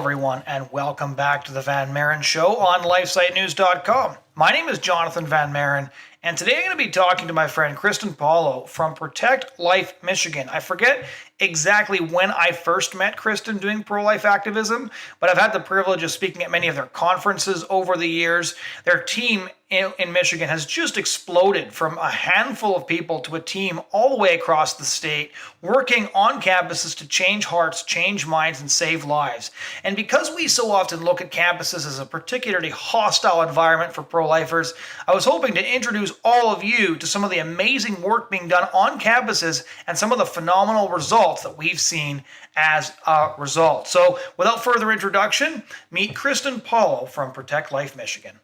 everyone, and welcome back to the Maren Show on LifeSiteNews.com. My name is Jonathon Van Maren, and today I'm going to be talking to my friend Christen Pollo from Protect Life Michigan. I forget exactly when I first met Christen doing pro-life activism, but I've had the privilege of speaking at many of their conferences over the years. Their team in Michigan has just exploded from a handful of people to a team all the way across the state, working on campuses to change hearts, change minds, and save lives. And because we so often look at campuses as a particularly hostile environment for pro-lifers, I was hoping to introduce all of you to some of the amazing work being done on campuses and some of the phenomenal results that we've seen as a result. So without further introduction, meet Christen Pollo from Protect Life Michigan.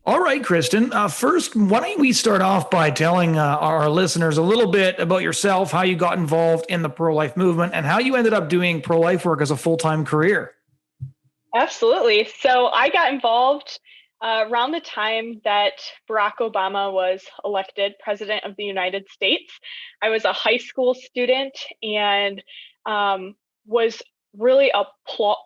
All right, Christen. First, why don't we start off by telling our listeners a little bit about yourself, how you got involved in the pro-life movement, and how you ended up doing pro-life work as a full-time career? Absolutely. So I got involved around the time that Barack Obama was elected President of the United States. I was a high school student and was really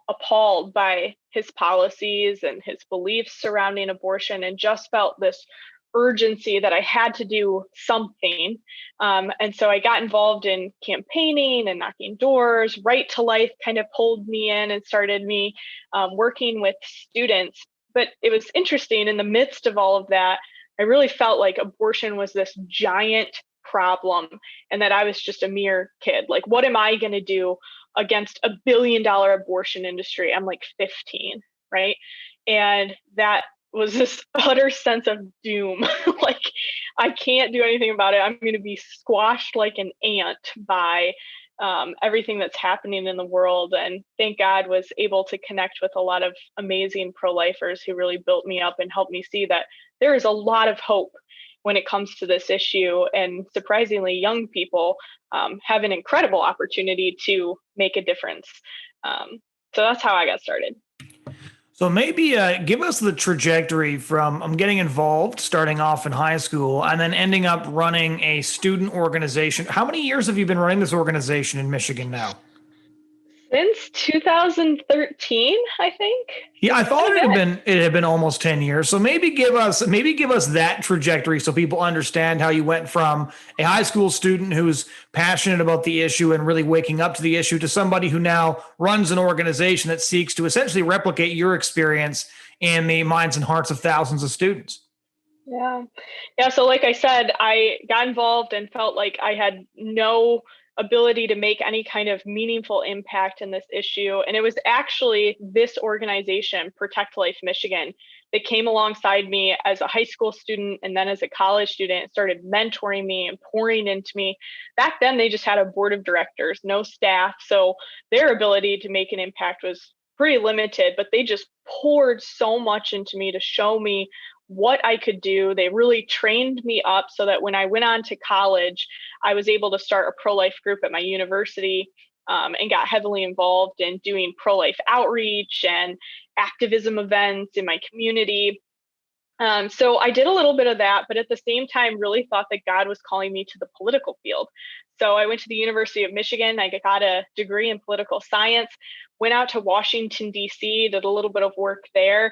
appalled by his policies and his beliefs surrounding abortion, and just felt this urgency that I had to do something. And so I got involved in campaigning and knocking doors. Right to Life kind of pulled me in and started me working with students. But it was interesting, in the midst of all of that, I really felt like abortion was this giant problem and that I was just a mere kid. Like, what am I going to do against $1 billion abortion industry? I'm like 15, right? And that was this utter sense of doom. Like, I can't do anything about it. I'm going to be squashed like an ant by everything that's happening in the world. And thank God was able to connect with a lot of amazing pro-lifers who really built me up and helped me see that there is a lot of hope when it comes to this issue. And surprisingly, young people have an incredible opportunity to make a difference. So that's how I got started. So maybe give us the trajectory from getting involved, starting off in high school, and then ending up running a student organization. How many years have you been running this organization in Michigan now? Since 2013, I think. Yeah, I thought it had been almost 10 years. So maybe give us that trajectory so people understand how you went from a high school student who's passionate about the issue and really waking up to the issue to somebody who now runs an organization that seeks to essentially replicate your experience in the minds and hearts of thousands of students. Yeah. Yeah. So, like I said, I got involved and felt like I had no ability to make any kind of meaningful impact in this issue. And it was actually this organization, Protect Life Michigan, that came alongside me as a high school student and then as a college student and started mentoring me and pouring into me. Back then, they just had a board of directors, no staff. So their ability to make an impact was pretty limited, but they just poured so much into me to show me what I could do. They really trained me up so that when I went on to college, I was able to start a pro-life group at my university, and got heavily involved in doing pro-life outreach and activism events in my community. So I did a little bit of that, but at the same time, really thought that God was calling me to the political field. So I went to the University of Michigan. I got a degree in political science, went out to Washington, D.C., did a little bit of work there,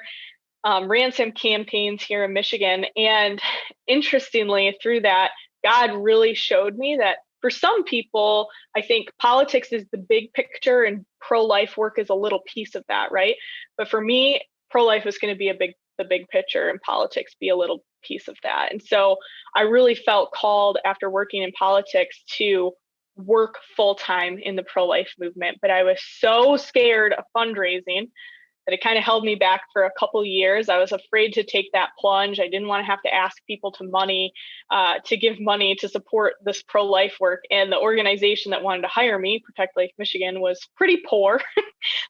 ran some campaigns here in Michigan. And interestingly, through that, God really showed me that for some people, I think politics is the big picture and pro-life work is a little piece of that, right? But for me, pro-life was going to be the big picture, and politics be a little piece of that. And so I really felt called after working in politics to work full time in the pro-life movement. But I was so scared of fundraising that it kind of held me back for a couple of years. I was afraid to take that plunge. I didn't want to have to ask people to give money to support this pro-life work. And the organization that wanted to hire me, Protect Life Michigan, was pretty poor.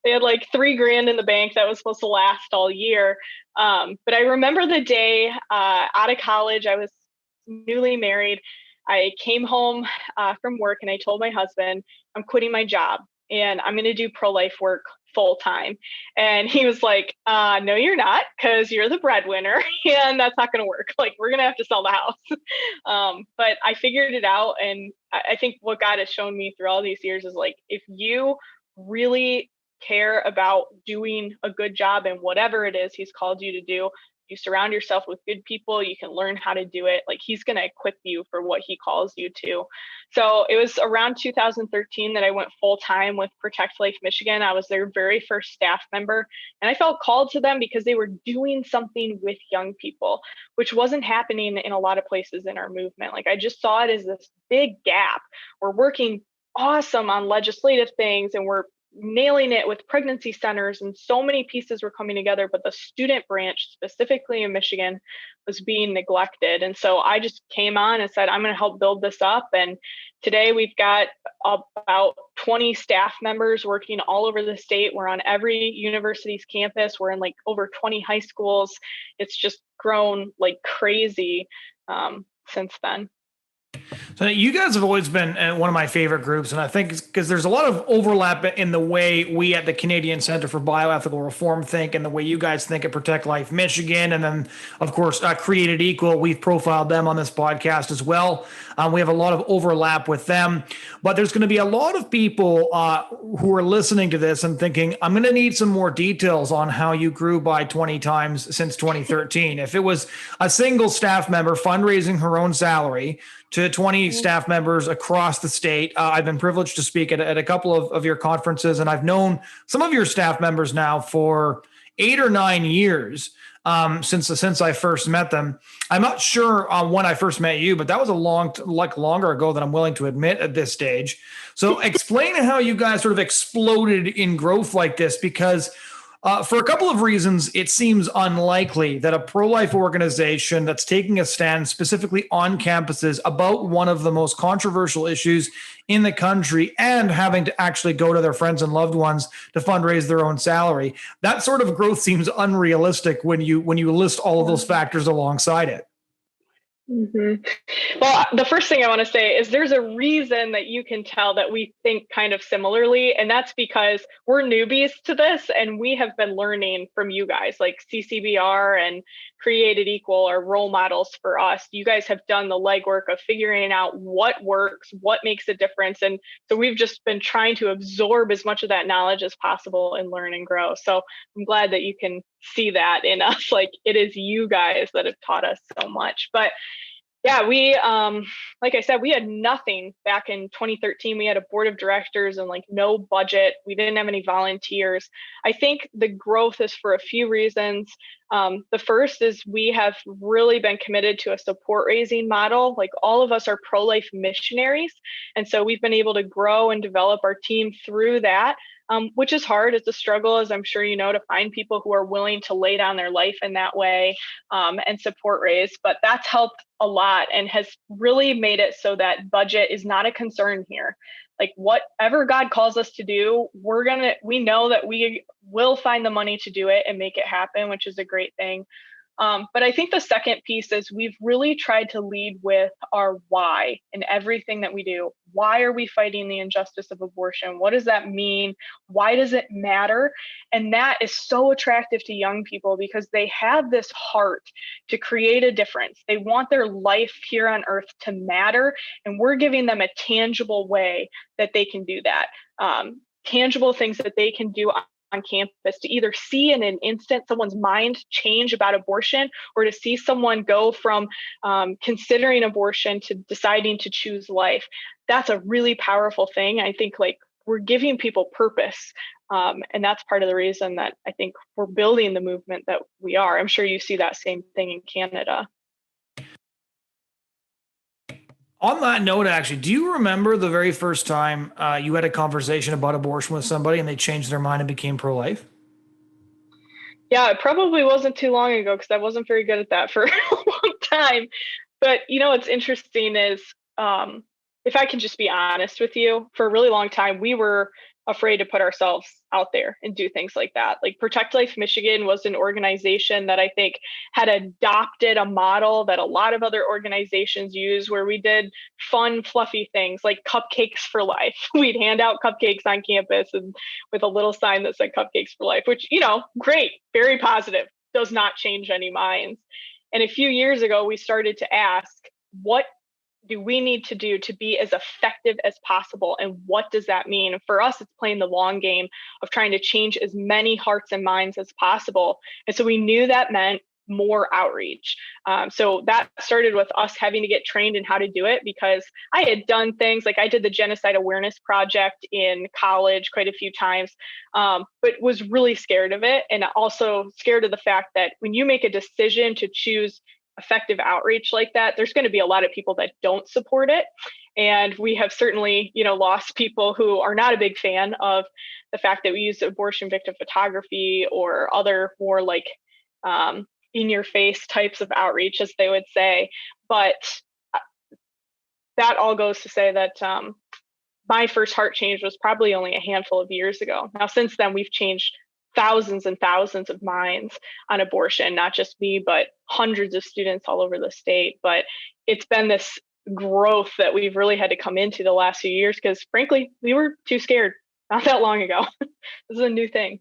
They had like $3,000 in the bank that was supposed to last all year. But I remember the day out of college. I was newly married. I came home from work and I told my husband, I'm quitting my job and I'm going to do pro-life work full time. And he was like, no, you're not, because you're the breadwinner and that's not going to work. Like, we're going to have to sell the house. But I figured it out. And I think what God has shown me through all these years is like, if you really care about doing a good job in whatever it is he's called you to do, you surround yourself with good people, you can learn how to do it. Like, he's going to equip you for what he calls you to. So it was around 2013 that I went full time with Protect Life Michigan. I was their very first staff member, and I felt called to them because they were doing something with young people, which wasn't happening in a lot of places in our movement. Like, I just saw it as this big gap. We're working awesome on legislative things, and we're nailing it with pregnancy centers, and so many pieces were coming together, but the student branch, specifically in Michigan, was being neglected. And so I just came on and said, I'm going to help build this up. And today we've got about 20 staff members working all over the state. We're on every university's campus. We're in like over 20 high schools. It's just grown like crazy since then. So you guys have always been one of my favorite groups, and I think because there's a lot of overlap in the way we at the Canadian Center for Bioethical Reform think, and the way you guys think at Protect Life Michigan, and then of course Created Equal. We've profiled them on this podcast as well. We have a lot of overlap with them, but there's going to be a lot of people who are listening to this and thinking, I'm going to need some more details on how you grew by 20 times since 2013. If it was a single staff member fundraising her own salary to 20 staff members across the state. I've been privileged to speak at a couple of your conferences, and I've known some of your staff members now for 8 or 9 years since I first met them. I'm not sure when I first met you, but that was longer ago than I'm willing to admit at this stage. So explain how you guys sort of exploded in growth like this, because for a couple of reasons, it seems unlikely that a pro-life organization that's taking a stand specifically on campuses about one of the most controversial issues in the country and having to actually go to their friends and loved ones to fundraise their own salary. That sort of growth seems unrealistic when you list all of those factors alongside it. Mm-hmm. Well, the first thing I want to say is there's a reason that you can tell that we think kind of similarly, and that's because we're newbies to this, and we have been learning from you guys. Like CCBR and Created Equal are role models for us. You guys have done the legwork of figuring out what works, what makes a difference, and so we've just been trying to absorb as much of that knowledge as possible and learn and grow. So I'm glad that you can see that in us. Like, it is you guys that have taught us so much. But yeah, we, like I said, we had nothing back in 2013. We had a board of directors and like no budget. We didn't have any volunteers. I think the growth is for a few reasons. The first is we have really been committed to a support raising model. Like, all of us are pro-life missionaries. And so we've been able to grow and develop our team through that. Which is hard. It's a struggle, as I'm sure you know, to find people who are willing to lay down their life in that way and support raise. But that's helped a lot and has really made it so that budget is not a concern here. Like, whatever God calls us to do, we know that we will find the money to do it and make it happen, which is a great thing. But I think the second piece is we've really tried to lead with our why in everything that we do. Why are we fighting the injustice of abortion? What does that mean? Why does it matter? And that is so attractive to young people because they have this heart to create a difference. They want their life here on earth to matter. And we're giving them a tangible way that they can do that. Tangible things that they can do on campus to either see in an instant someone's mind change about abortion, or to see someone go from considering abortion to deciding to choose life. That's a really powerful thing. I think like we're giving people purpose. And that's part of the reason that I think we're building the movement that we are. I'm sure you see that same thing in Canada. On that note, actually, do you remember the very first time you had a conversation about abortion with somebody and they changed their mind and became pro-life? Yeah, it probably wasn't too long ago because I wasn't very good at that for a long time. But you know, what's interesting is if I can just be honest with you, for a really long time, we were afraid to put ourselves out there and do things like that. Like Protect Life Michigan was an organization that I think had adopted a model that a lot of other organizations use, where we did fun, fluffy things like cupcakes for life. We'd hand out cupcakes on campus and with a little sign that said cupcakes for life, which, you know, great, very positive, does not change any minds. And a few years ago, we started to ask, what do we need to do to be as effective as possible? And what does that mean? For us, it's playing the long game of trying to change as many hearts and minds as possible. And so we knew that meant more outreach. So that started with us having to get trained in how to do it, because I had done things like I did the Genocide Awareness Project in college quite a few times, but was really scared of it. And also scared of the fact that when you make a decision to choose effective outreach like that, there's going to be a lot of people that don't support it. And we have certainly, lost people who are not a big fan of the fact that we use abortion victim photography or other more like in your face types of outreach, as they would say. But that all goes to say that my first heart change was probably only a handful of years ago. Now, since then, we've changed thousands and thousands of minds on abortion, not just me, but hundreds of students all over the state. But it's been this growth that we've really had to come into the last few years, because frankly, we were too scared not that long ago. This is a new thing.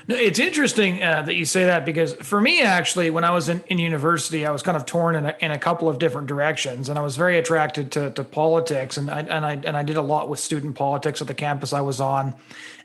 No, it's interesting that you say that, because for me, actually, when I was in university, I was kind of torn in a couple of different directions, and I was very attracted to politics, and I did a lot with student politics at the campus I was on,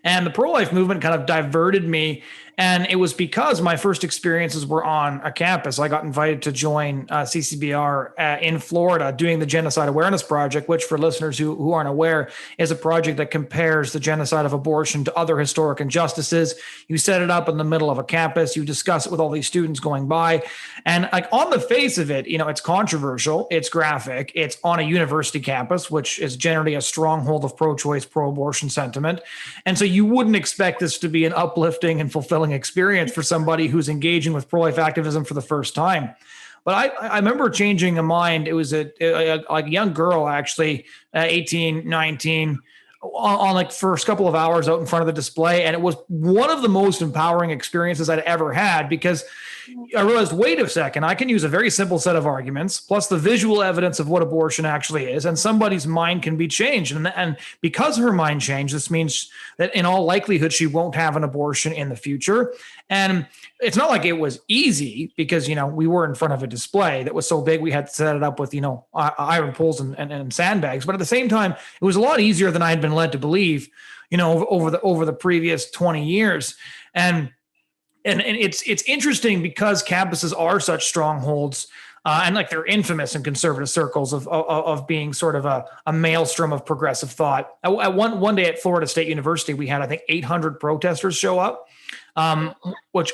and the pro-life movement kind of diverted me. And it was because my first experiences were on a campus. I got invited to join CCBR in Florida doing the Genocide Awareness Project, which, for listeners who aren't aware, is a project that compares the genocide of abortion to other historic injustices. You set it up in the middle of a campus. You discuss it with all these students going by. And like on the face of it, it's controversial. It's graphic. It's on a university campus, which is generally a stronghold of pro-choice, pro-abortion sentiment. And so you wouldn't expect this to be an uplifting and fulfilling experience for somebody who's engaging with pro-life activism for the first time. But I remember changing a mind. It was a young girl, actually, 18, 19, on like first couple of hours out in front of the display. And it was one of the most empowering experiences I'd ever had, because I realized, wait a second, I can use a very simple set of arguments plus the visual evidence of what abortion actually is, and somebody's mind can be changed. And because her mind changed, this means that in all likelihood, she won't have an abortion in the future. And it's not like it was easy, because, we were in front of a display that was so big, we had to set it up with, iron poles and sandbags. But at the same time, it was a lot easier than I had been led to believe, over the previous 20 years. And it's interesting, because campuses are such strongholds, and like they're infamous in conservative circles of being sort of a maelstrom of progressive thought. At one day at Florida State University, we had, I think, 800 protesters show up, which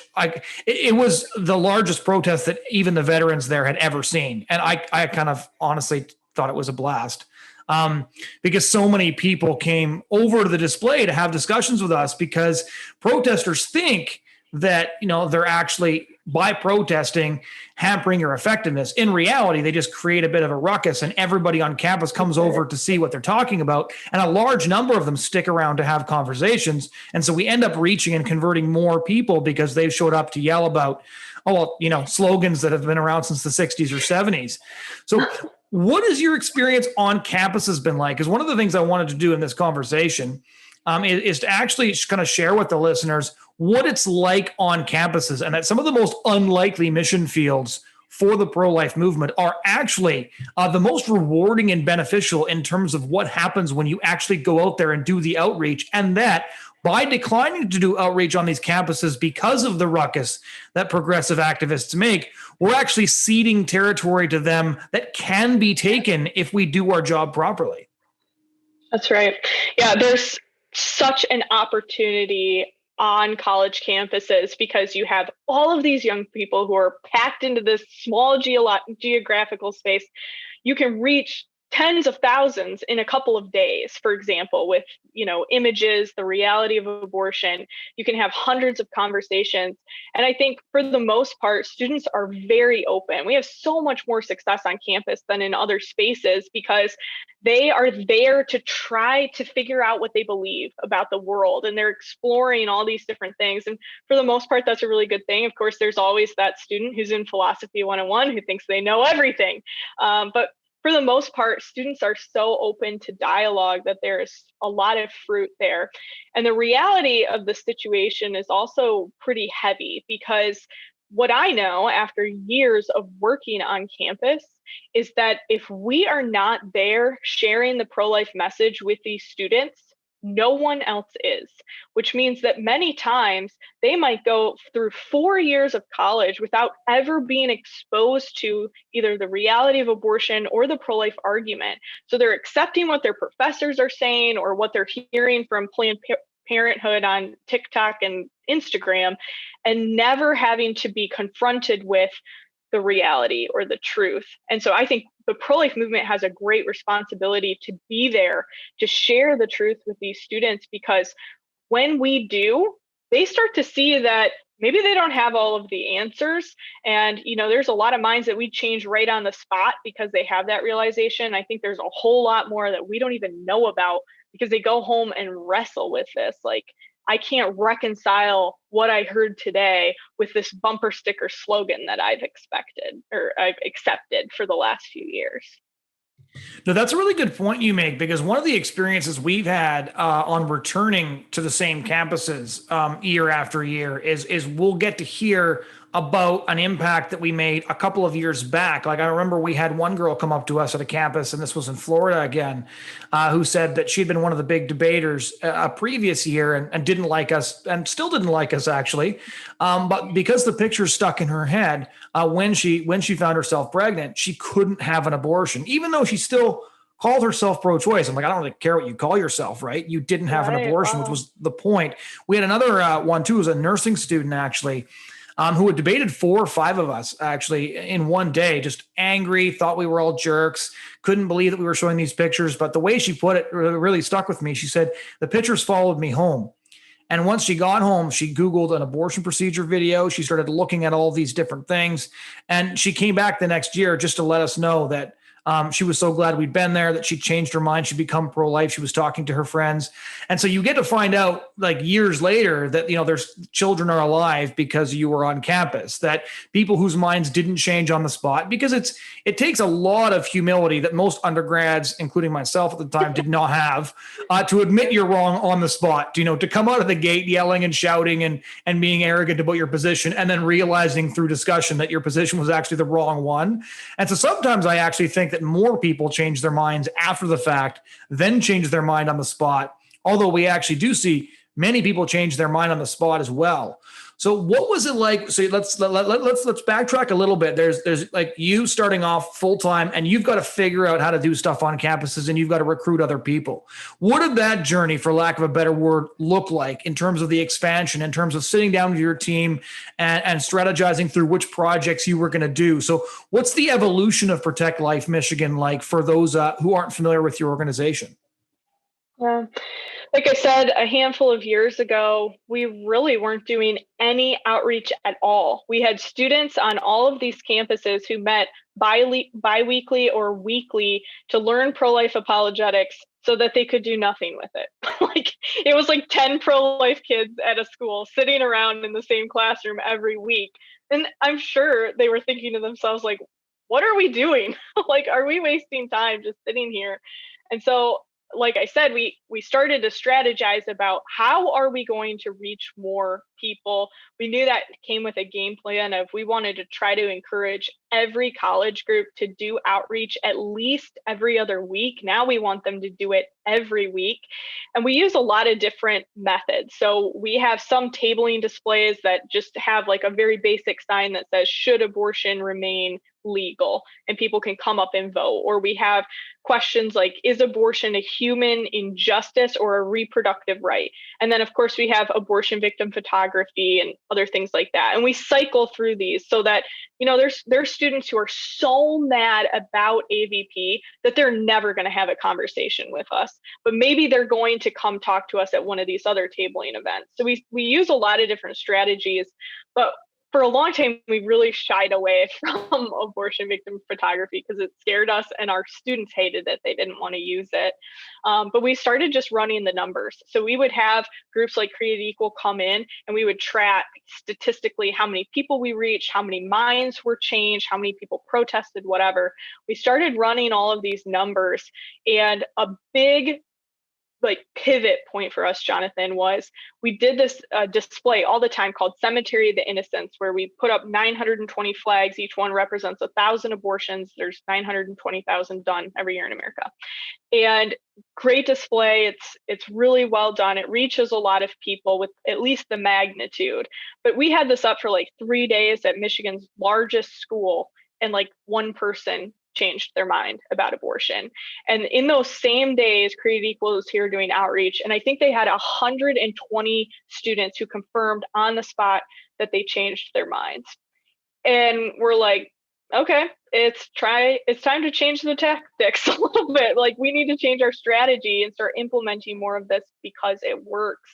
it was the largest protest that even the veterans there had ever seen. And I kind of honestly thought it was a blast. Because so many people came over to the display to have discussions with us, because protesters think that, they're actually, by protesting, hampering your effectiveness. In reality, they just create a bit of a ruckus, and everybody on campus comes over to see what they're talking about. And a large number of them stick around to have conversations. And so we end up reaching and converting more people, because they showed up to yell about, slogans that have been around since the 60s or 70s. So what has your experience on campuses been like? Because one of the things I wanted to do in this conversation is to actually kind of share with the listeners what it's like on campuses, and that some of the most unlikely mission fields for the pro-life movement are actually the most rewarding and beneficial in terms of what happens when you actually go out there and do the outreach. And that by declining to do outreach on these campuses because of the ruckus that progressive activists make, we're actually ceding territory to them that can be taken if we do our job properly. That's right. Yeah, there's such an opportunity on college campuses, because you have all of these young people who are packed into this small geographical space. You can reach tens of thousands in a couple of days, for example, with images, the reality of abortion. You can have hundreds of conversations. And I think for the most part, students are very open. We have so much more success on campus than in other spaces, because they are there to try to figure out what they believe about the world, and they're exploring all these different things. And for the most part, that's a really good thing. Of course, there's always that student who's in philosophy 101 who thinks they know everything. But for the most part, students are so open to dialogue that there's a lot of fruit there. And the reality of the situation is also pretty heavy, because what I know after years of working on campus is that if we are not there sharing the pro-life message with these students, no one else is, which means that many times they might go through 4 years of college without ever being exposed to either the reality of abortion or the pro-life argument. So they're accepting what their professors are saying or what they're hearing from Planned Parenthood on TikTok and Instagram, and never having to be confronted with the reality or the truth. And so I think the pro-life movement has a great responsibility to be there to share the truth with these students, because when we do, they start to see that maybe they don't have all of the answers. And, there's a lot of minds that we change right on the spot because they have that realization. I think there's a whole lot more that we don't even know about because they go home and wrestle with this. Like, I can't reconcile what I heard today with this bumper sticker slogan that I've accepted for the last few years. No, that's a really good point you make, because one of the experiences we've had on returning to the same campuses year after year is we'll get to hear about an impact that we made a couple of years back. Like, I remember we had one girl come up to us at a campus, and this was in Florida again, who said that she'd been one of the big debaters a previous year and didn't like us, and still didn't like us actually. But because the picture stuck in her head, when she found herself pregnant, she couldn't have an abortion, even though she still called herself pro-choice. I'm like, I don't really care what you call yourself, right? You didn't have an abortion, which was the point. We had another one too, who was a nursing student actually, who had debated 4 or 5 of us actually in one day, just angry, thought we were all jerks, couldn't believe that we were showing these pictures. But the way she put it really stuck with me. She said, the pictures followed me home. And once she got home, she Googled an abortion procedure video. She started looking at all these different things. And she came back the next year just to let us know that she was so glad we'd been there, that she changed her mind. She'd become pro-life. She was talking to her friends. And so you get to find out like years later that, there's children are alive because you were on campus, that people whose minds didn't change on the spot, because it takes a lot of humility that most undergrads, including myself at the time, did not have to admit you're wrong on the spot, to come out of the gate yelling and shouting and being arrogant about your position, and then realizing through discussion that your position was actually the wrong one. And so sometimes I actually think that more people change their minds after the fact than change their mind on the spot. Although we actually do see many people change their mind on the spot as well. So what was it like? So let's backtrack a little bit. There's like you starting off full time, and you've got to figure out how to do stuff on campuses, and you've got to recruit other people. What did that journey, for lack of a better word, look like in terms of the expansion, in terms of sitting down with your team and strategizing through which projects you were going to do? So what's the evolution of Protect Life Michigan like for those who aren't familiar with your organization? Yeah. Like I said, a handful of years ago, we really weren't doing any outreach at all. We had students on all of these campuses who met bi-weekly or weekly to learn pro-life apologetics so that they could do nothing with it. Like, it was like 10 pro-life kids at a school sitting around in the same classroom every week. And I'm sure they were thinking to themselves, like, what are we doing? Like, are we wasting time just sitting here? And so, like I said, we started to strategize about how are we going to reach more people. We knew that came with a game plan of we wanted to try to encourage every college group to do outreach at least every other week. Now we want them to do it every week. And we use a lot of different methods. So we have some tabling displays that just have like a very basic sign that says, should abortion remain legal? And people can come up and vote. Or we have questions like, is abortion a human injustice or a reproductive right? And then, of course, we have abortion victim photography and other things like that. And we cycle through these so that, there's students who are so mad about AVP that they're never going to have a conversation with us, but maybe they're going to come talk to us at one of these other tabling events. So we use a lot of different strategies, but for a long time, we really shied away from abortion victim photography because it scared us, and our students hated it. They didn't want to use it. But we started just running the numbers. So we would have groups like Created Equal come in, and we would track statistically how many people we reached, how many minds were changed, how many people protested, whatever. We started running all of these numbers, and a big like pivot point for us, Jonathon, was we did this display all the time called Cemetery of the Innocents, where we put up 920 flags. Each one represents 1,000 abortions. There's 920,000 done every year in America. And great display. It's really well done. It reaches a lot of people with at least the magnitude. But we had this up for like 3 days at Michigan's largest school, and like one person changed their mind about abortion. And in those same days, Created Equal was here doing outreach. And I think they had 120 students who confirmed on the spot that they changed their minds. And we're like, okay, it's time to change the tactics a little bit. Like, we need to change our strategy and start implementing more of this because it works.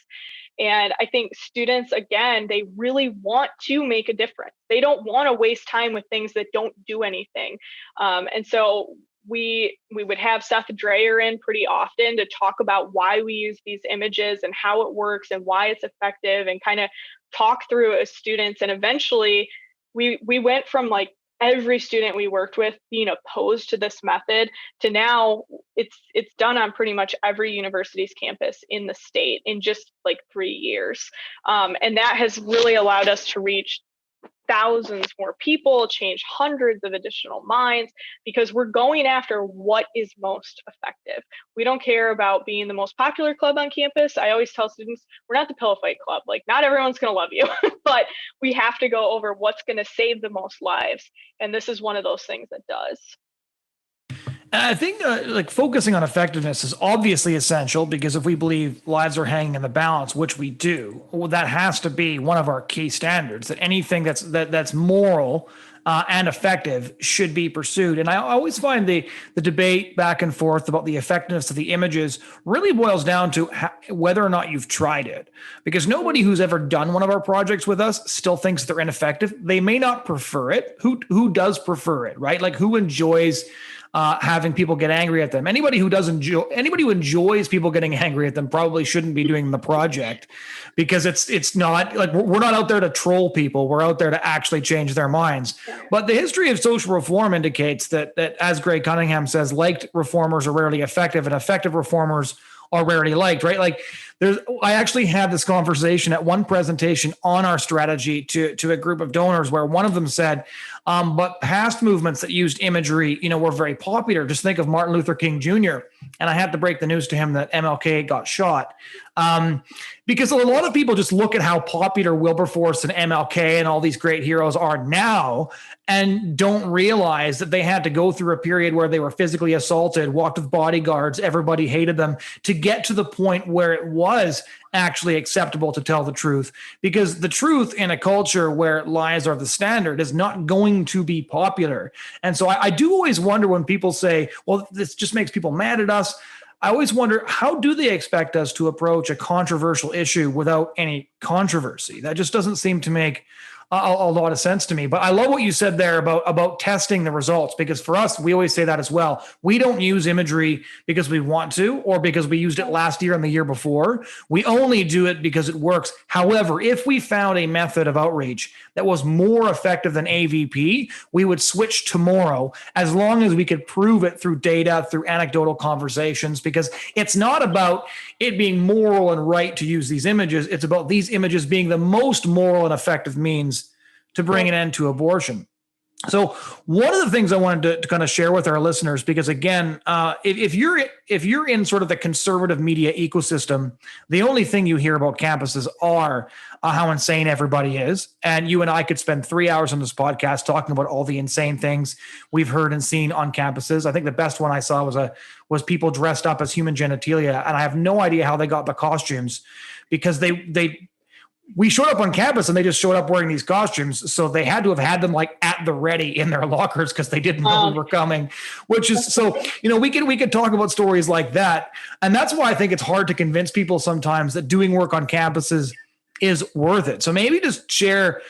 And I think students, again, they really want to make a difference. They don't want to waste time with things that don't do anything. And so we would have Seth Dreyer in pretty often to talk about why we use these images and how it works and why it's effective, and kind of talk through it as students. And eventually we went from like every student we worked with being opposed to this method to now it's done on pretty much every university's campus in the state in just like 3 years. And that has really allowed us to reach thousands more people, change hundreds of additional minds, because we're going after what is most effective. We don't care about being the most popular club on campus. I always tell students, we're not the pillow fight club. Like, not everyone's going to love you, but we have to go over what's going to save the most lives. And this is one of those things that does. And I think like focusing on effectiveness is obviously essential, because if we believe lives are hanging in the balance, which we do, well, that has to be one of our key standards, that anything that's moral and effective should be pursued. And I always find the debate back and forth about the effectiveness of the images really boils down to whether or not you've tried it, because nobody who's ever done one of our projects with us still thinks they're ineffective. They may not prefer it. Who does prefer it, right? Like, who enjoys having people get angry at them? Anybody who enjoys people getting angry at them probably shouldn't be doing the project, because it's not like we're not out there to troll people. We're out there to actually change their minds. But the history of social reform indicates that as Greg Cunningham says, liked reformers are rarely effective, and effective reformers are rarely liked, right? Like, I actually had this conversation at one presentation on our strategy to a group of donors, where one of them said, but past movements that used imagery, were very popular. Just think of Martin Luther King Jr. And I had to break the news to him that MLK got shot. Because a lot of people just look at how popular Wilberforce and MLK and all these great heroes are now, and don't realize that they had to go through a period where they were physically assaulted, walked with bodyguards, everybody hated them, to get to the point where it was actually acceptable to tell the truth. Because the truth in a culture where lies are the standard is not going to be popular. And so I do always wonder when people say, well, this just makes people mad at us. I always wonder, how do they expect us to approach a controversial issue without any controversy? That just doesn't seem to make a lot of sense to me. But I love what you said there about testing the results, because for us, we always say that as well. We don't use imagery because we want to, or because we used it last year and the year before. We only do it because it works. However, if we found a method of outreach that was more effective than AVP, we would switch tomorrow, as long as we could prove it through data, through anecdotal conversations, because it's not about it being moral and right to use these images. It's about these images being the most moral and effective means to bring an end to abortion. So one of the things I wanted to kind of share with our listeners, because again, if you're in sort of the conservative media ecosystem, the only thing you hear about campuses are how insane everybody is. And you and I could spend 3 hours on this podcast talking about all the insane things we've heard and seen on campuses. I think the best one I saw was people dressed up as human genitalia, and I have no idea how they got the costumes, because we showed up on campus and they just showed up wearing these costumes. So they had to have had them like at the ready in their lockers, because they didn't know we were coming, which is so, we could talk about stories like that. And that's why I think it's hard to convince people sometimes that doing work on campuses is worth it. So maybe just share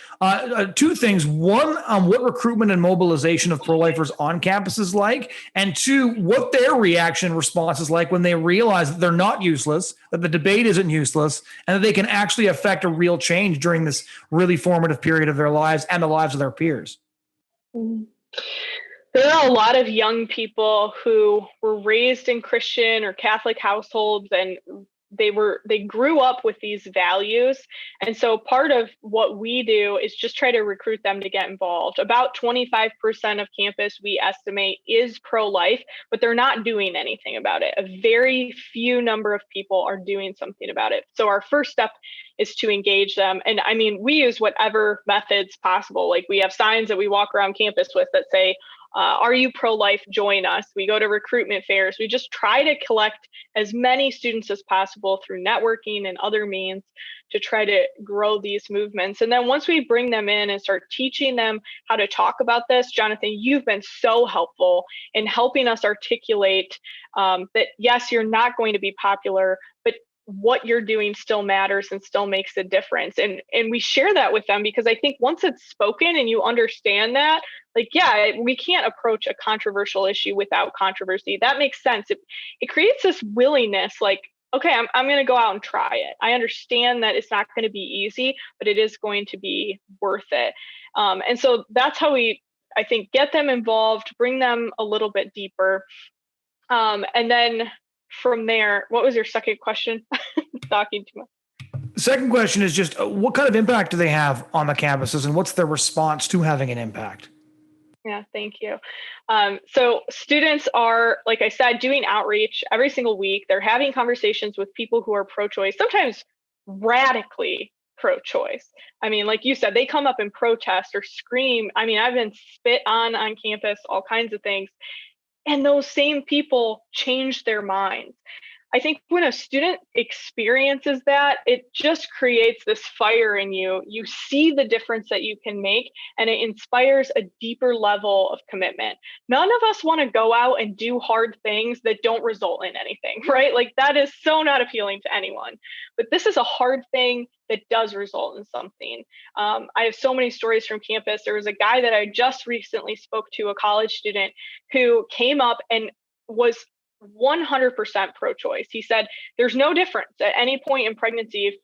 two things. One, what recruitment and mobilization of pro-lifers on campus is like, and two, what their reaction response is like when they realize that they're not useless, that the debate isn't useless, and that they can actually affect a real change during this really formative period of their lives and the lives of their peers. There are a lot of young people who were raised in Christian or Catholic households, and they grew up with these values. And so part of what we do is just try to recruit them to get involved. About 25% of campus, we estimate, is pro-life, but they're not doing anything about it. A very few number of people are doing something about it. So our first step is to engage them. And I mean, we use whatever methods possible. Like, we have signs that we walk around campus with that say, are you pro-life? Join us. We go to recruitment fairs. We just try to collect as many students as possible through networking and other means to try to grow these movements. And then once we bring them in and start teaching them how to talk about this, Jonathon, you've been so helpful in helping us articulate that, yes, you're not going to be popular, but what you're doing still matters and still makes a difference. And we share that with them, because I think once it's spoken and you understand that, like, yeah, we can't approach a controversial issue without controversy. That makes sense. It creates this willingness, like, okay, I'm going to go out and try it. I understand that it's not going to be easy, but it is going to be worth it. And so that's how we, I think, get them involved, bring them a little bit deeper. And then from there, what was your second question? Talking too much. Second question is just what kind of impact do they have on the campuses, and what's their response to having an impact? Yeah, thank you. So students are, like I said, doing outreach every single week. They're having conversations with people who are pro-choice, sometimes radically pro-choice. I mean, like you said, they come up and protest or scream. I mean, I've been spit on campus, all kinds of things. And those same people change their minds. I think when a student experiences that, it just creates this fire in you. You see the difference that you can make, and it inspires a deeper level of commitment. None of us want to go out and do hard things that don't result in anything, right? Like, that is so not appealing to anyone. But this is a hard thing that does result in something. I have so many stories from campus. There was a guy that I just recently spoke to, a college student, who came up and was 100% pro-choice. He said, there's no difference at any point in pregnancy.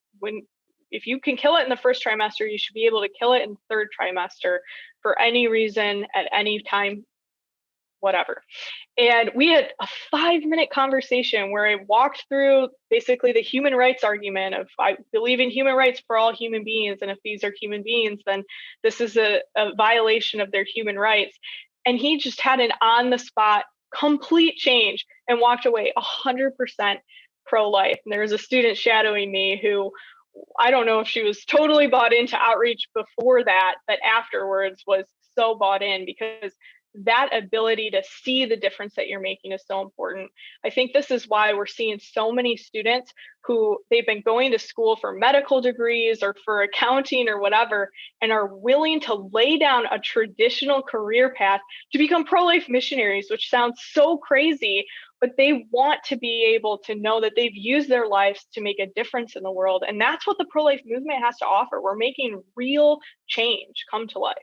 If you can kill it in the first trimester, you should be able to kill it in the third trimester for any reason at any time, whatever. And we had a 5-minute conversation where I walked through basically the human rights argument of, I believe in human rights for all human beings. And if these are human beings, then this is a violation of their human rights. And he just had an on the spot complete change and walked away 100% pro-life. And there was a student shadowing me who, I don't know if she was totally bought into outreach before that, but afterwards was so bought in, because that ability to see the difference that you're making is so important. I think this is why we're seeing so many students who, they've been going to school for medical degrees or for accounting or whatever, and are willing to lay down a traditional career path to become pro-life missionaries, which sounds so crazy, but they want to be able to know that they've used their lives to make a difference in the world. And that's what the pro-life movement has to offer. We're making real change come to life.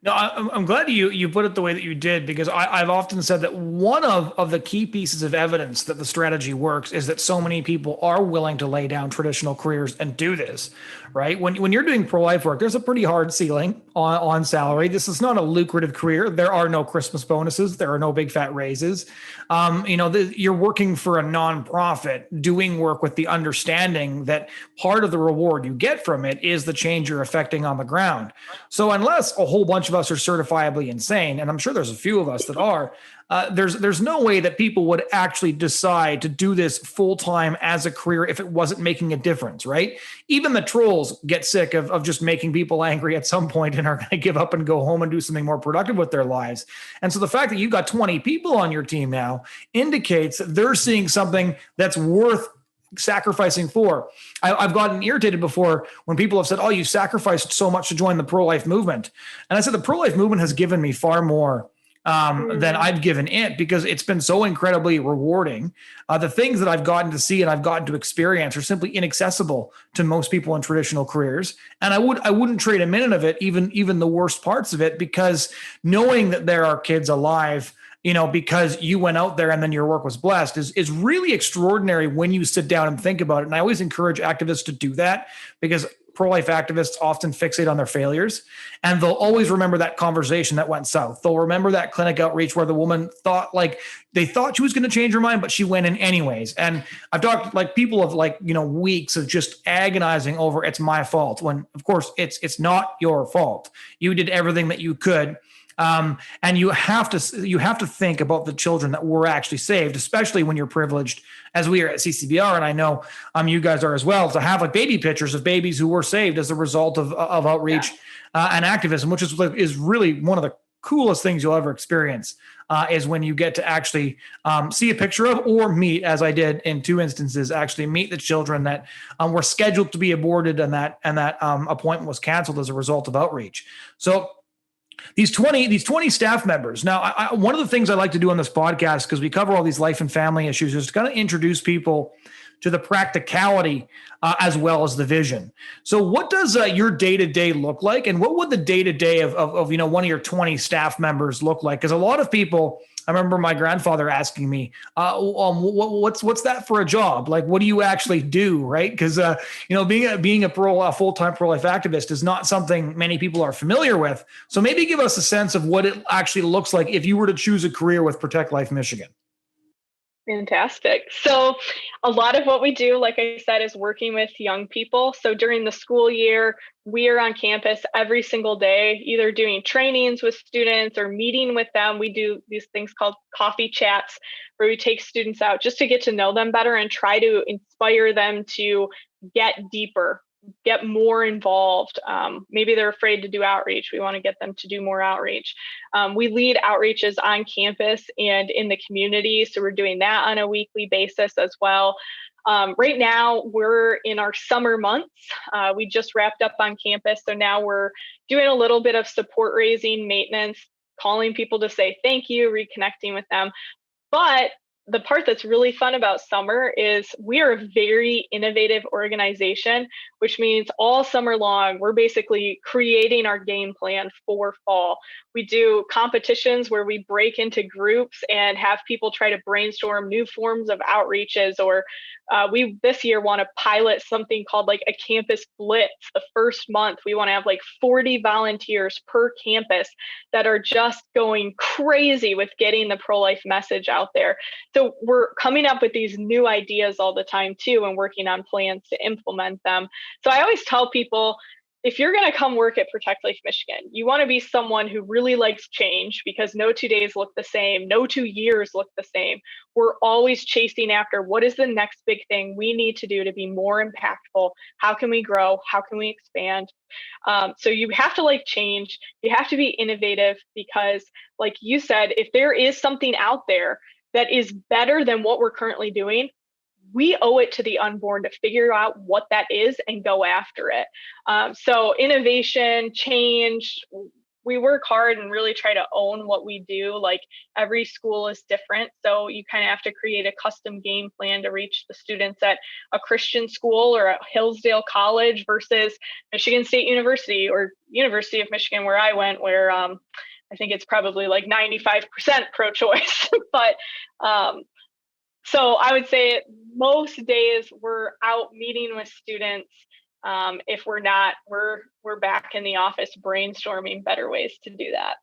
No, I'm glad you put it the way that you did, because I've often said that one of the key pieces of evidence that the strategy works is that so many people are willing to lay down traditional careers and do this, right? When you're doing pro-life work, there's a pretty hard ceiling on salary. This is not a lucrative career. There are no Christmas bonuses. There are no big fat raises. You're working for a nonprofit, doing work with the understanding that part of the reward you get from it is the change you're affecting on the ground. So unless a whole bunch of us are certifiably insane, and I'm sure there's a few of us that are, there's no way that people would actually decide to do this full time as a career if it wasn't making a difference, right? Even the trolls get sick of just making people angry at some point and are going to give up and go home and do something more productive with their lives. And so the fact that you've got 20 people on your team now indicates that they're seeing something that's worth sacrificing for. I've gotten irritated before when people have said, oh, you sacrificed so much to join the pro-life movement. And I said, the pro-life movement has given me far more than I've given it, because it's been so incredibly rewarding. The things that I've gotten to see and I've gotten to experience are simply inaccessible to most people in traditional careers. And I wouldn't trade a minute of it, even the worst parts of it, because knowing that there are kids alive, because you went out there and then your work was blessed is really extraordinary when you sit down and think about it. And I always encourage activists to do that, because pro-life activists often fixate on their failures, and they'll always remember that conversation that went south. They'll remember that clinic outreach where the woman thought they thought she was going to change her mind, but she went in anyways. And I've talked people of weeks of just agonizing over it's my fault, when of course it's not your fault. You did everything that you could. And you have to think about the children that were actually saved, especially when you're privileged, as we are at CCBR, and I know you guys are as well, to have baby pictures of babies who were saved as a result of outreach and activism, which is really one of the coolest things you'll ever experience. Is when you get to actually see a picture of, or meet, as I did in 2 instances, actually meet the children that were scheduled to be aborted, and that appointment was canceled as a result of outreach. So these 20 staff members. Now, one of the things I like to do on this podcast, because we cover all these life and family issues, is to kind of introduce people to the practicality as well as the vision. So what does your day-to-day look like? And what would the day-to-day of one of your 20 staff members look like? Because a lot of people, I remember my grandfather asking me, what's that for a job? Like, what do you actually do? Right. Because, being a full-time pro-life activist is not something many people are familiar with. So maybe give us a sense of what it actually looks like if you were to choose a career with Protect Life Michigan. Fantastic. So a lot of what we do, like I said, is working with young people. So during the school year, we are on campus every single day, either doing trainings with students or meeting with them. We do these things called coffee chats, where we take students out just to get to know them better and try to inspire them to get deeper, get more involved. Maybe they're afraid to do outreach. We want to get them to do more outreach. We lead outreaches on campus and in the community. So we're doing that on a weekly basis as well. Right now, we're in our summer months. We just wrapped up on campus. So now we're doing a little bit of support raising, maintenance, calling people to say thank you, reconnecting with them. But the part that's really fun about summer is we are a very innovative organization, which means all summer long, we're basically creating our game plan for fall. We do competitions where we break into groups and have people try to brainstorm new forms of outreaches, or we this year want to pilot something called like a campus blitz. The first month, we want to have like 40 volunteers per campus that are just going crazy with getting the pro-life message out there. So we're coming up with these new ideas all the time too, and working on plans to implement them. So I always tell people, if you're going to come work at Protect Life Michigan, you want to be someone who really likes change, because no 2 days look the same, no 2 years look the same. We're always chasing after what is the next big thing we need to do to be more impactful. How can we grow? How can we expand? So you have to like change. You have to be innovative, because like you said, if there is something out there that is better than what we're currently doing, we owe it to the unborn to figure out what that is and go after it. So innovation, change, we work hard and really try to own what we do. Like every school is different. So you kind of have to create a custom game plan to reach the students at a Christian school or at Hillsdale College versus Michigan State University or University of Michigan, where I went, where I think it's probably like 95% pro-choice. But so I would say most days we're out meeting with students. If we're not, we're back in the office brainstorming better ways to do that.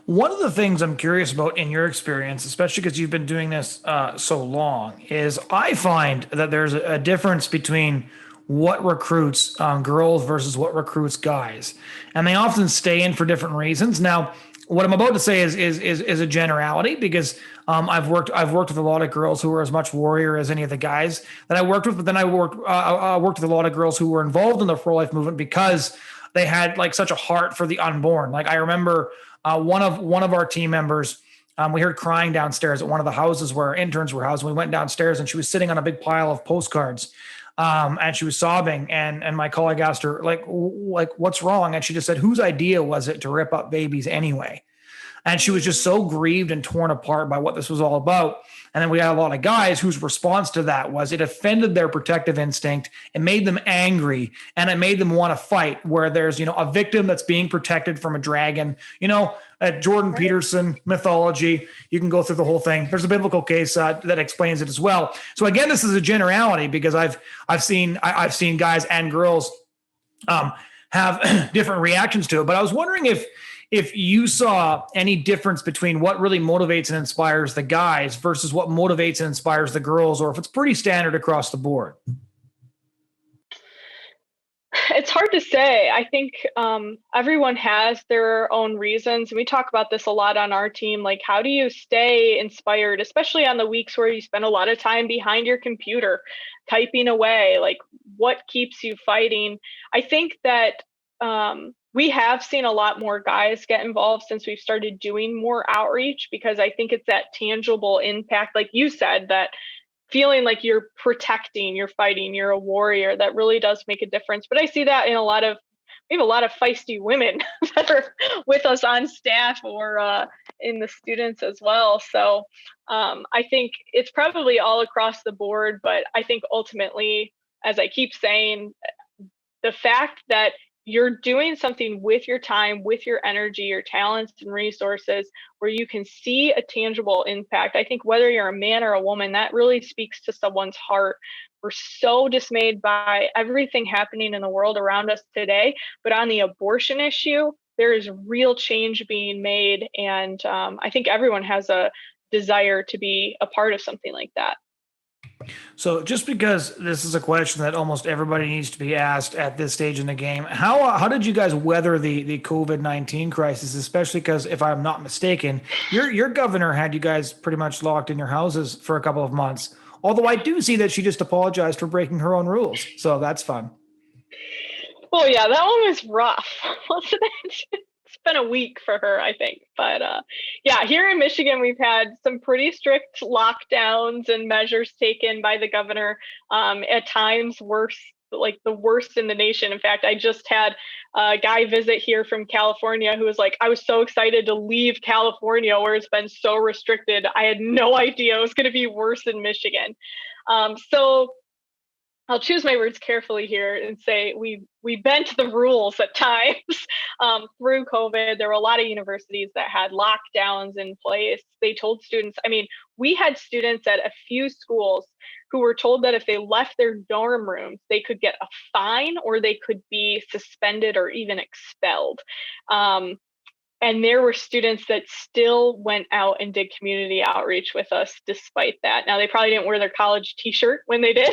One of the things I'm curious about in your experience, especially because you've been doing this so long, is I find that there's a difference between what recruits girls versus what recruits guys, and they often stay in for different reasons. Now, what I'm about to say is a generality, because I've worked with a lot of girls who were as much warrior as any of the guys that I worked with, but then I worked with a lot of girls who were involved in the pro-life movement because they had like such a heart for the unborn. Like I remember one of our team members, we heard crying downstairs at one of the houses where our interns were housed. We went downstairs and she was sitting on a big pile of postcards. And she was sobbing, and my colleague asked her, like, what's wrong? And she just said, whose idea was it to rip up babies anyway? And she was just so grieved and torn apart by what this was all about. And then we had a lot of guys whose response to that was it offended their protective instinct. It made them angry, and it made them want to fight, where there's, a victim that's being protected from a dragon, Jordan Peterson mythology. You can go through the whole thing. There's a biblical case that explains it as well. So again, this is a generality, because I've seen guys and girls have different reactions to it. But I was wondering if you saw any difference between what really motivates and inspires the guys versus what motivates and inspires the girls, or if it's pretty standard across the board. It's hard to say. I think everyone has their own reasons. We talk about this a lot on our team. Like, how do you stay inspired, especially on the weeks where you spend a lot of time behind your computer, typing away? Like, what keeps you fighting? I think that we have seen a lot more guys get involved since we've started doing more outreach, because I think it's that tangible impact, like you said, that feeling like you're protecting, you're fighting, you're a warrior, that really does make a difference. But I see that we have a lot of feisty women that are with us on staff or in the students as well. So I think it's probably all across the board, but I think ultimately, as I keep saying, the fact that you're doing something with your time, with your energy, your talents and resources, where you can see a tangible impact. I think whether you're a man or a woman, that really speaks to someone's heart. We're so dismayed by everything happening in the world around us today, but on the abortion issue, there is real change being made. And I think everyone has a desire to be a part of something like that. So just because this is a question that almost everybody needs to be asked at this stage in the game, how did you guys weather the COVID-19 crisis, especially because, if I'm not mistaken, your governor had you guys pretty much locked in your houses for a couple of months, although I do see that she just apologized for breaking her own rules. So that's fun. Well, yeah, that one was rough, wasn't it? It's been a week for her, I think. But yeah, here in Michigan, we've had some pretty strict lockdowns and measures taken by the governor. At times, worse, like the worst in the nation. In fact, I just had a guy visit here from California who was like, I was so excited to leave California where it's been so restricted. I had no idea it was going to be worse in Michigan. So I'll choose my words carefully here and say we bent the rules at times through COVID. There were a lot of universities that had lockdowns in place. They told students, we had students at a few schools who were told that if they left their dorm rooms, they could get a fine or they could be suspended or even expelled. And there were students that still went out and did community outreach with us despite that. Now, they probably didn't wear their college t-shirt when they did,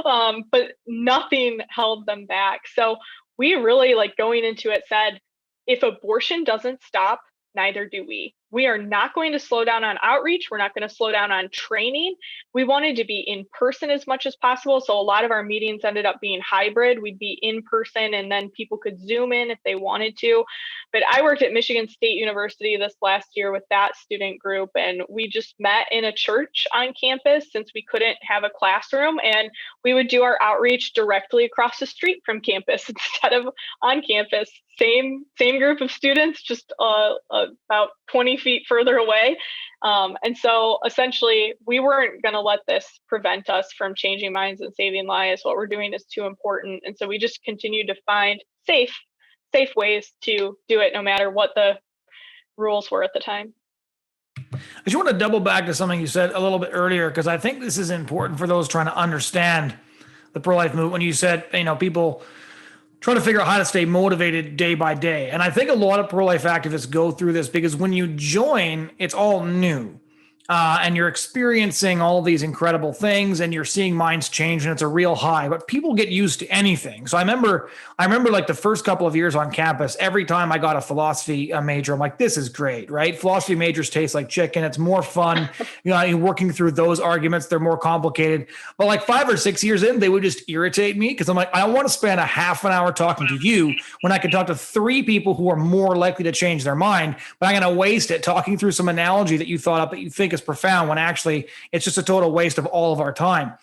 but nothing held them back. So we really, going into it, said, if abortion doesn't stop, neither do we. We are not going to slow down on outreach. We're not going to slow down on training. We wanted to be in person as much as possible. So a lot of our meetings ended up being hybrid. We'd be in person and then people could Zoom in if they wanted to. But I worked at Michigan State University this last year with that student group, and we just met in a church on campus since we couldn't have a classroom, and we would do our outreach directly across the street from campus instead of on campus. Same group of students, just about 20 feet further away. And so essentially, we weren't going to let this prevent us from changing minds and saving lives. What we're doing is too important. And so we just continue to find safe ways to do it, no matter what the rules were at the time. I just want to double back to something you said a little bit earlier, because I think this is important for those trying to understand the pro-life movement. When you said, people trying to figure out how to stay motivated day by day. And I think a lot of pro-life activists go through this because when you join, it's all new. And you're experiencing all these incredible things and you're seeing minds change and it's a real high, but people get used to anything. So I remember like the first couple of years on campus, every time I got a philosophy major, I'm like, this is great, right? Philosophy majors taste like chicken. It's more fun. You're working through those arguments. They're more complicated. But like 5 or 6 years in, they would just irritate me because I'm like, I don't want to spend a half an hour talking to you when I could talk to 3 people who are more likely to change their mind, but I'm going to waste it talking through some analogy that you thought up that you think is profound when actually it's just a total waste of all of our time.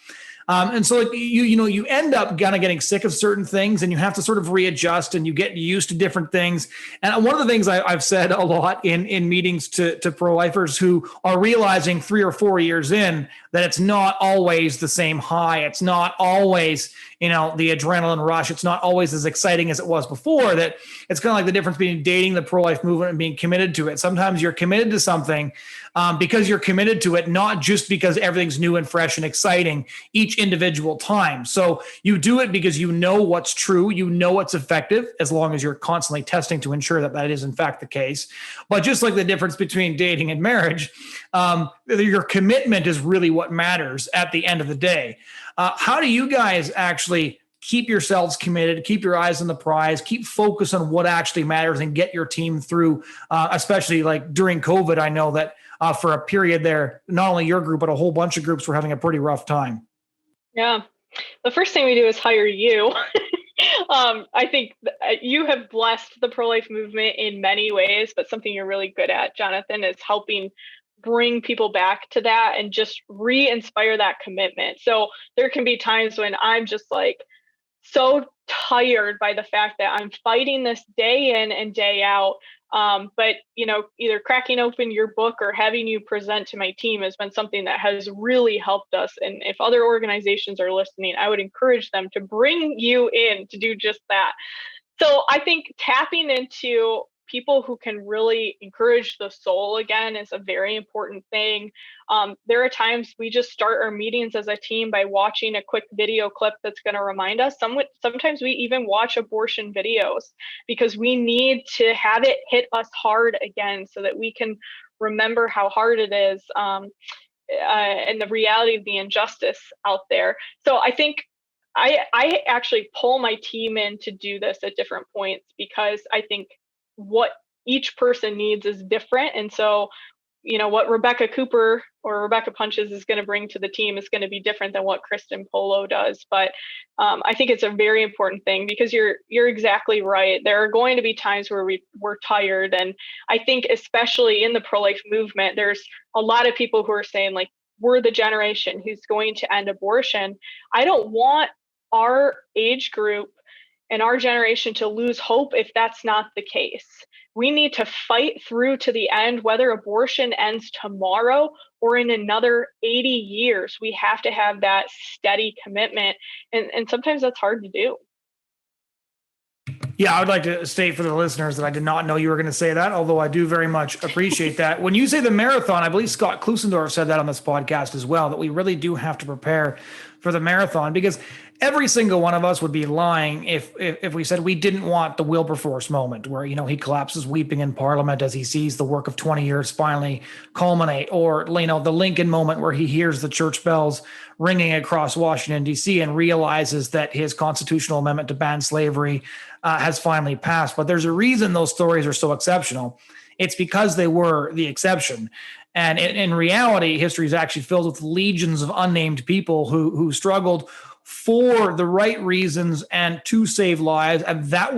And so like you end up kind of getting sick of certain things, and you have to sort of readjust, and you get used to different things. And one of the things I've said a lot in meetings to pro-lifers who are realizing 3 or 4 years in that it's not always the same high. It's not always, the adrenaline rush. It's not always as exciting as it was before. That it's kind of like the difference between dating the pro-life movement and being committed to it. Sometimes you're committed to something because you're committed to it, not just because everything's new and fresh and exciting each individual time. So you do it because you know what's true, you know what's effective, as long as you're constantly testing to ensure that that is in fact the case. But just like the difference between dating and marriage, your commitment is really what matters at the end of the day. How do you guys actually keep yourselves committed, keep your eyes on the prize, keep focus on what actually matters, and get your team through, especially like during COVID? I know that for a period there, not only your group, but a whole bunch of groups were having a pretty rough time. Yeah. The first thing we do is hire you. I think you have blessed the pro-life movement in many ways, but something you're really good at, Jonathon, is helping bring people back to that and just re-inspire that commitment. So there can be times when I'm just like so tired by the fact that I'm fighting this day in and day out. But either cracking open your book or having you present to my team has been something that has really helped us. And if other organizations are listening, I would encourage them to bring you in to do just that. So I think tapping into people who can really encourage the soul again is a very important thing. There are times we just start our meetings as a team by watching a quick video clip that's going to remind us. Sometimes we even watch abortion videos because we need to have it hit us hard again so that we can remember how hard it is and the reality of the injustice out there. So I think I actually pull my team in to do this at different points because I think what each person needs is different. And so, what Rebecca Cooper or Rebecca Punches is going to bring to the team is going to be different than what Christen Pollo does. But I think it's a very important thing because you're exactly right. There are going to be times where we're tired. And I think especially in the pro-life movement, there's a lot of people who are saying like, we're the generation who's going to end abortion. I don't want our age group and our generation to lose hope if that's not the case. We need to fight through to the end, whether abortion ends tomorrow or in another 80 years. We have to have that steady commitment. And sometimes that's hard to do. Yeah, I would like to state for the listeners that I did not know you were going to say that, although I do very much appreciate that. When you say the marathon, I believe Scott Klusendorf said that on this podcast as well, that we really do have to prepare for the marathon because every single one of us would be lying if we said we didn't want the Wilberforce moment where, he collapses weeping in Parliament as he sees the work of 20 years finally culminate, or, the Lincoln moment where he hears the church bells ringing across Washington, D.C. and realizes that his constitutional amendment to ban slavery has finally passed. But there's a reason those stories are so exceptional. It's because they were the exception. And in reality, history is actually filled with legions of unnamed people who struggled for the right reasons and to save lives, and that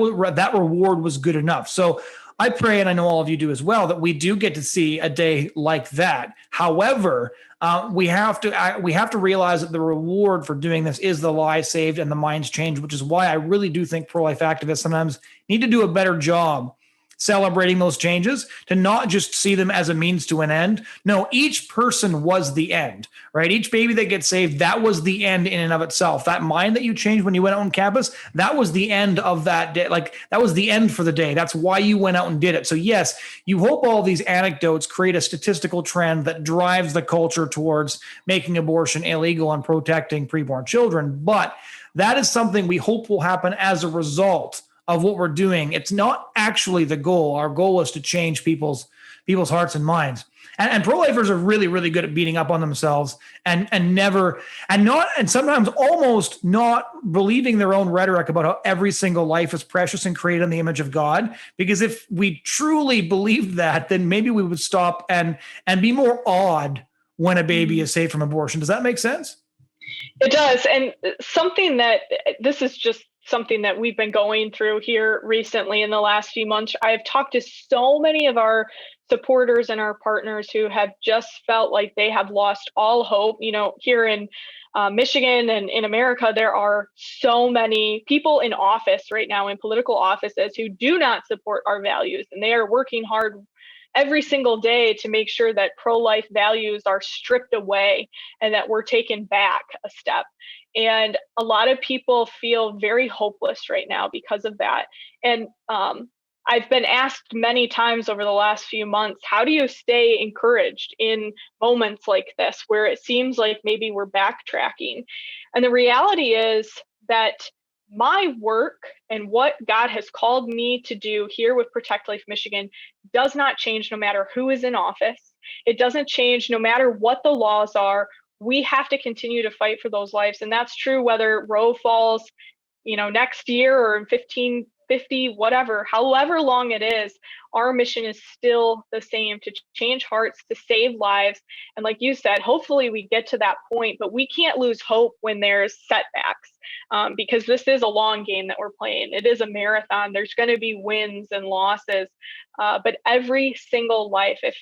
reward was good enough. So I pray, and I know all of you do as well, that we do get to see a day like that. However, we have to realize that the reward for doing this is the lives saved and the minds changed, which is why I really do think pro-life activists sometimes need to do a better job celebrating those changes, to not just see them as a means to an end. No, each person was the end, right? Each baby that gets saved, that was the end in and of itself. That mind that you changed when you went out on campus, that was the end of that day. Like that was the end for the day. That's why you went out and did it. So yes, you hope all these anecdotes create a statistical trend that drives the culture towards making abortion illegal and protecting preborn children. But that is something we hope will happen as a result of what we're doing. It's not actually the goal. Our goal is to change people's hearts and minds. And pro-lifers are really, really good at beating up on themselves and sometimes almost not believing their own rhetoric about how every single life is precious and created in the image of God. Because if we truly believed that, then maybe we would stop and be more awed when a baby is saved from abortion. Does that make sense? It does. And this is just something that we've been going through here recently in the last few months. I've talked to so many of our supporters and our partners who have just felt like they have lost all hope. Here in Michigan and in America, there are so many people in office right now in political offices who do not support our values, and they are working hard every single day to make sure that pro-life values are stripped away and that we're taken back a step. And a lot of people feel very hopeless right now because of that. And I've been asked many times over the last few months, how do you stay encouraged in moments like this where it seems like maybe we're backtracking? And the reality is that my work and what God has called me to do here with Protect Life Michigan does not change no matter who is in office. It doesn't change no matter what the laws are. We have to continue to fight for those lives. And that's true whether Roe falls, next year or in 1550, whatever, however long it is, our mission is still the same, to change hearts, to save lives. And like you said, hopefully we get to that point, but we can't lose hope when there's setbacks, because this is a long game that we're playing. It is a marathon. There's going to be wins and losses, but every single life, if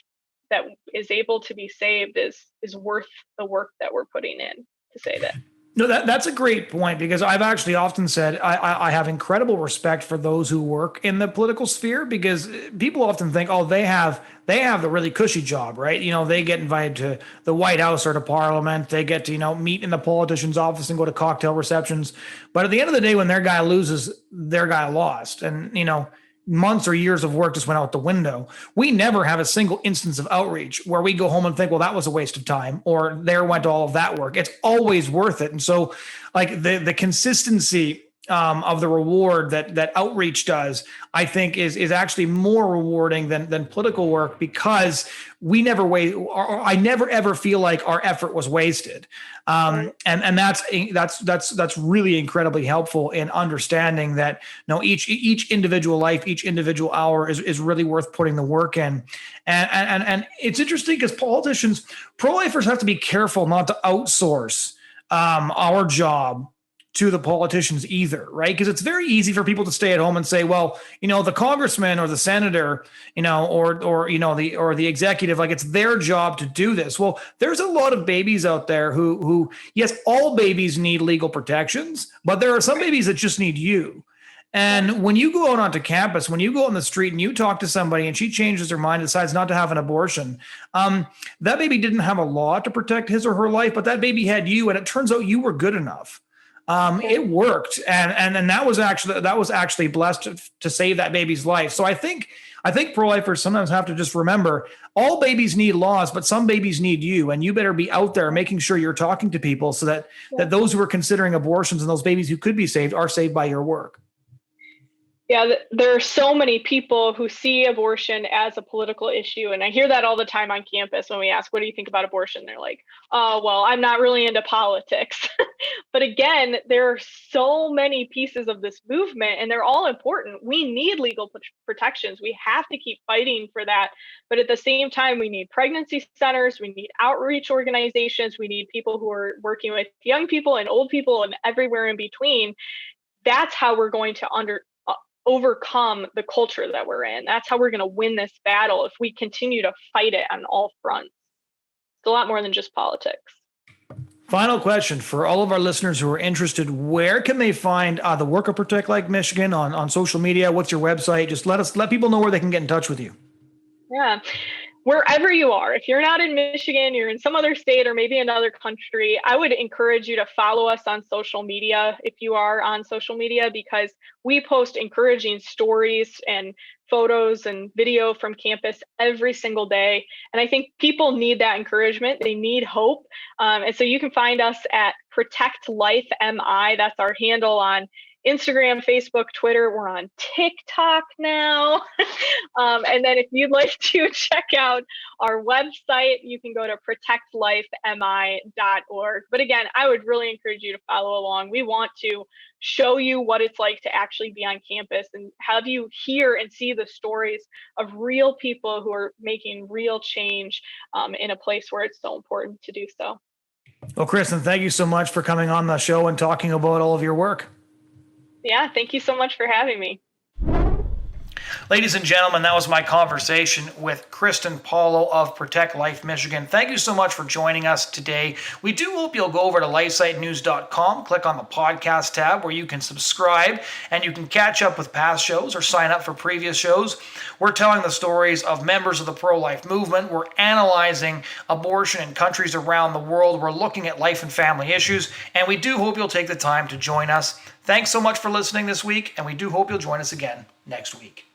that is able to be saved, is worth the work that we're putting in to save it. No, that's a great point, because I've actually often said I have incredible respect for those who work in the political sphere, because people often think, oh, they have the really cushy job, right? They get invited to the White House or to Parliament. They get to, meet in the politician's office and go to cocktail receptions. But at the end of the day, when their guy loses, their guy lost. And, months or years of work just went out the window. We never have a single instance of outreach where we go home and think, well, that was a waste of time, or there went all of that work. It's always worth it. And so like the consistency of the reward that outreach does, I think is actually more rewarding than political work, because we never I never ever feel like our effort was wasted. And that's really incredibly helpful in understanding that each individual life, each individual hour is really worth putting the work in. And it's interesting because pro-lifers have to be careful not to outsource our job to the politicians either, right? Because it's very easy for people to stay at home and say, well, the congressman or the senator, or the executive, like it's their job to do this. Well, there's a lot of babies out there who yes, all babies need legal protections, but there are some babies that just need you. And when you go out onto campus, when you go on the street and you talk to somebody and she changes her mind, decides not to have an abortion, that baby didn't have a law to protect his or her life, but that baby had you, and it turns out you were good enough. It worked, and that was actually blessed to save that baby's life. So I think pro-lifers sometimes have to just remember, all babies need laws, but some babies need you, and you better be out there making sure you're talking to people so that those who are considering abortions and those babies who could be saved are saved by your work. Yeah, there are so many people who see abortion as a political issue. And I hear that all the time on campus when we ask, what do you think about abortion? They're like, oh, well, I'm not really into politics. But again, there are so many pieces of this movement, and they're all important. We need legal protections. We have to keep fighting for that. But at the same time, we need pregnancy centers. We need outreach organizations. We need people who are working with young people and old people and everywhere in between. That's how we're going to overcome the culture that we're in. That's how we're going to win this battle, if we continue to fight it on all fronts. It's a lot more than just politics. Final question for all of our listeners who are interested: where can they find the work of Protect Life Michigan on social media? What's your website? Just let people know where they can get in touch with you. Yeah. Wherever you are, if you're not in Michigan, you're in some other state or maybe another country, I would encourage you to follow us on social media if you are on social media, because we post encouraging stories and photos and video from campus every single day. And I think people need that encouragement. They need hope. And so you can find us at Protect Life MI. That's our handle on Instagram, Facebook, Twitter. We're on TikTok now. And then if you'd like to check out our website, you can go to protectlifemi.org. But again, I would really encourage you to follow along. We want to show you what it's like to actually be on campus and have you hear and see the stories of real people who are making real change in a place where it's so important to do so. Well, Christen, thank you so much for coming on the show and talking about all of your work. Yeah, thank you so much for having me. Ladies and gentlemen, that was my conversation with Christen Pollo of Protect Life Michigan. Thank you so much for joining us today. We do hope you'll go over to lifesitenews.com, click on the podcast tab where you can subscribe and you can catch up with past shows or sign up for previous shows. We're telling the stories of members of the pro-life movement. We're analyzing abortion in countries around the world. We're looking at life and family issues, and we do hope you'll take the time to join us. Thanks so much for listening this week, and we do hope you'll join us again next week.